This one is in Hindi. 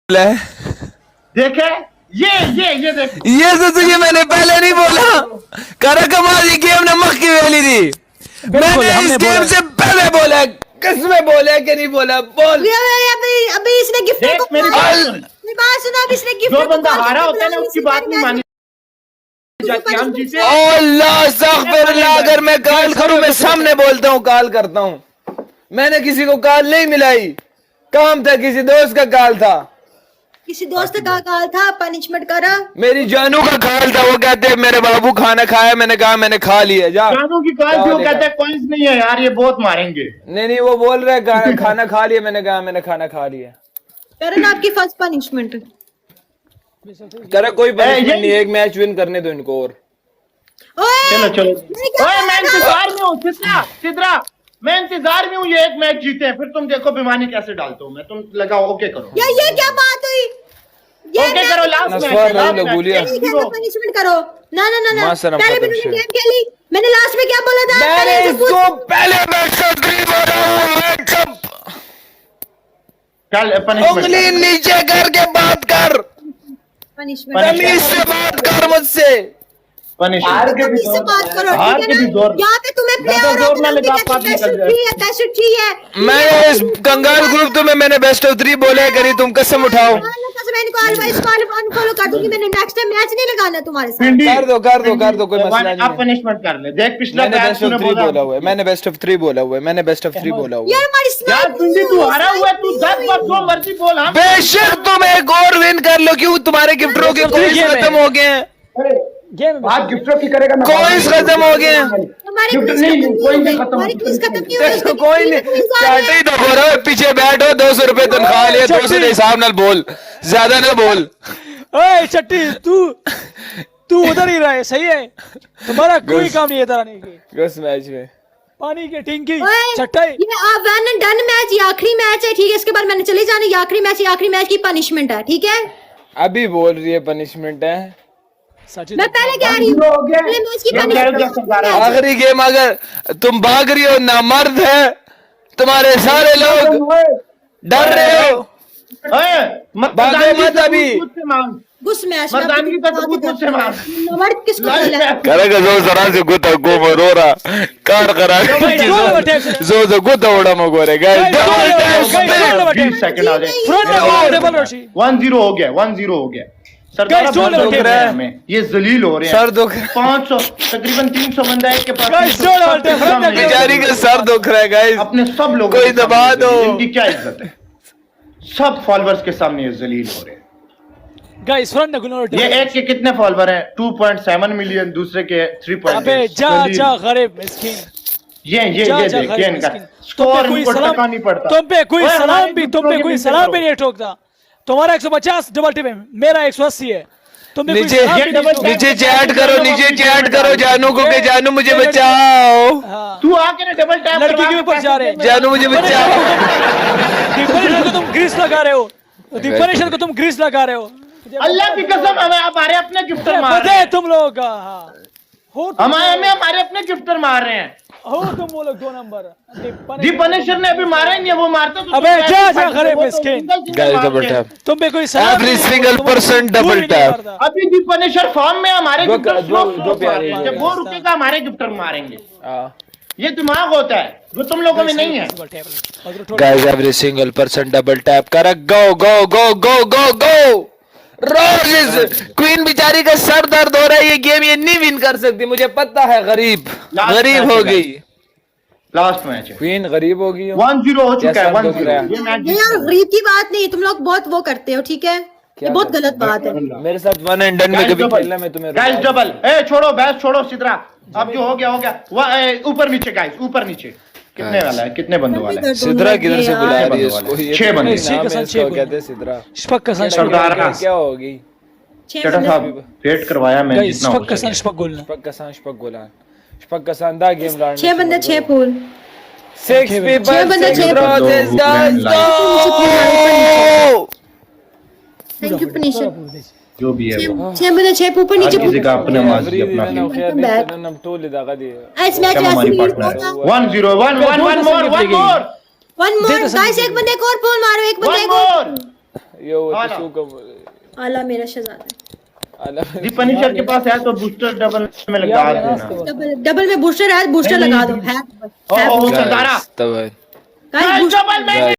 है। देखे ये देख, ये तो तुझे मैंने पहले नहीं बोला। करा कमाल ये गेम नमक की वेली थी। मैंने इस गेम से पहले बोला, किसमें बोला कि नहीं बोला बोल। अभी इसने गिफ्ट देख को मेरी बात सुना। अभी इसने गिफ्ट जो बंदा हारा होता है ना उसकी बात नहीं मानी जाती। हम जीते। अल्लाह अस्तगफिरुल्लाह, अगर मैं कॉल करूं मैं सामने बोलता हूं, कॉल करता हूं। मैंने किसी को कॉल नहीं मिलाई, काम था, किसी दोस्त का कॉल था, किसी दोस्त का कॉल था, पनिशमेंट करा। मेरी जानू का कॉल था। वो कहते हैं मेरे बाबू खाना खाया, मैंने कहा मैंने खा लिया। जा जानू की कॉल थी, वो कहते हैं कॉइंस नहीं है यार, ये बहुत मारेंगे। नहीं वो बोल रहे हैं खाना खा लिया, मैंने कहा मैंने खाना खा लिया। करण आपकी फर्स्ट पनिशमेंट करे कोई पनिशमेंट नहीं, एक मैच विन करने दो इनको। और चलो ओए मैं इंतजार में हूँ सिद्रा, मैं इंतजार में हूँ, ये एक मैच जीते हैं, फिर तुम देखो भिवानी कैसे डालता हूँ मैं। तुम लगाओ, ओके करो। ये क्या बात हुई? ओके करो, लास्ट पनिशमेंट करो। ना पहले भी मैंने गेम खेली, मैंने लास्ट में क्या बोला था? मैंने इसको पहले मैच का 3 बोला। उंगली नीचे करके बात कर, तमीज से बात कर मुझसे। तमीज से बात करो, ठीक है ना? यहाँ पे तुम्हें प्लेयर है। मैं इस कंगाल ग्रुप तुम्हें मैंने बेस्ट ऑफ 3 बोले करी, तुम कसम उठाओ। अनफॉलो कर दूंगी मैंने, नेक्स्ट टाइम मैच नहीं लगाना तुम्हारे साथ। कर दो कोई मसला नहीं। अब पनिशमेंट कर ले। देख पिछला मैंने बेस्ट ऑफ 3 बोला हुआ है, मैंने बेस्ट ऑफ 3 बोला हुआ है, मैंने बेस्ट ऑफ 3 बोला हुआ है। यार हमारी यार पिंडी तू हारा हुआ है, तू 10 बार जो मर्जी बोल। हम बेशक तुम एक और विन कर लो, क्यों तुम्हारे गिफ्टरों के कोइंस खत्म हो गए हैं। बात गिफ्टों की करेगा ना, कोइंस खत्म हो गए हैं। हमारी गिफ्ट नहीं, कोई नहीं खत्म। हमारी क्विज खत्म नहीं हुई। देखो कोई नहीं, चाटे ही तो बोलो, पीछे बैठो, 200 रुपए तनख्वाह लिया, 200 के हिसाब नाल बोल, ज्यादा ना बोल। ओए चट्टी तू उधर ही रहे, सही है? तुम्हारा कोई काम नहीं है इधर आने की। उस मैच में पानी की टिंकी ओए, चट्टाई। ये वन एंड डन मैच, ये आखिरी मैच है, ठीक है? इसके बाद मैंने चले जाना, ये आखिरी मैच की पनिशमेंट है, ठीक है? अभी बोल रही है पनिशमेंट है। मैं पहले कह रही हूँ, पहले मैच की पनिशमेंट। आखिरी गेम, अगर तुम भाग रही हो ना, मर्द है तुम्हारे सारे लोग डर रहे हो, भागो मत अभी। उस मैच में मर्दानगी का तो मुझसे मार। मर्द किसको बोला है? करेगा जो जरा से गुता गो रो रहा कार करा जो गुता उड़ा मगोरे गाइस। 20 सेकंड आ जाए। 1-0 हो गया, 1-0 हो गया। सरदार दुख रहा है हमें, ये जलील हो रहे हैं। सर दुख 500 तकरीबन 300 बंदा है के पास। बेचारी का सर दुख रहा है गाइस। अपने सब लोगों कोई दबा दो, इनकी क्या इज्जत है? सब फॉलोअर्स के सामने ये जलील हो रहे हैं। Guys front table. ये एक के कितने फॉलोअर हैं? 2.7 मिलियन, दूसरे के 3.8। अबे जा गरीब मिस्किन। ये देखिए इनका स्कोर, इनको टका नहीं पड़ता। तुम पे कोई सलाम भी नहीं ठोकता। तुम्हारा 150 डबल टीम है, मेरा 180 है। तुम नीचे चैट करो जानू को के जानू मुझे बचाओ। तू आके ना डबल टैप लड़की के ऊपर जा रहे, जानू मुझे बचाओ। डिफरेंशियल को तुम ग्रीस लगा रहे हो। अल्लाह की कसम हमारे अपने गिफ्टर मार रहे हैं। तुम लोग हमारे अपने गिफ्टर मार रहे हैं। हो तुम वो लोग 2 नंबर। दी पनिशर ने अभी मारा ही नहीं है, वो मारता तो अबे जा गरीब मिस्किन। गाइस डबल टैप, तुम पे कोई every single person double tap. अभी दी पनिशर फॉर्म में, हमारे गिफ्टर दो प्यारे हैं। जब वो रुकेगा हमारे गिफ्टर मारेंगे। ये दिमाग होता है जो तुम लोगों में नहीं है। Guys every single person double tap कर। गो रोज क्वीन बेचारी का सर दर्द हो रहा है, ये गेम ये नहीं विन कर सकती, मुझे पता है। गरीब हो गई, लास्ट मैच है, क्वीन गरीब हो गई। 1-0 हो चुका है, 1-0। यार गरीब की बात नहीं, तुम लोग बहुत वो करते हो, ठीक है? ये बहुत गलत बात है। मेरे साथ 1 एंड डन में कभी खेलना, मैं तुम्हें गाइस डबल। छोड़ो बहस, छोड़ो सिद्रा, अब जो हो गया ऊपर नीचे। गाइस ऊपर नीचे कितने वाला है, कितने बंदों वाला है? सिद्रा किधर से बुला रही है इसको? 6 बंदे कहते हैं सिद्रा। सरदार क्या होगी? चटा साहब वेट करवाया मैं जितना हो सके। शपकसान दा गेम लाने 6 बंदे 6 फूल। 6 people 6 roses guys go। Thank you Punisher. जो भी है 6 बंदे 6 ऊपर नीचे। किसी का अपना माजी अपना इस मैच में 1-0 1 मोर गाइस। एक बंदे को और फूल मारो, एक बंदे को यो हाला। आला मेरा शहजादा जी पनिशर के पास है तो बूस्टर डबल में लगा देना। डबल में बूस्टर है, बूस्टर लगा दो है ओ सरदारा गाइस, बूस्टर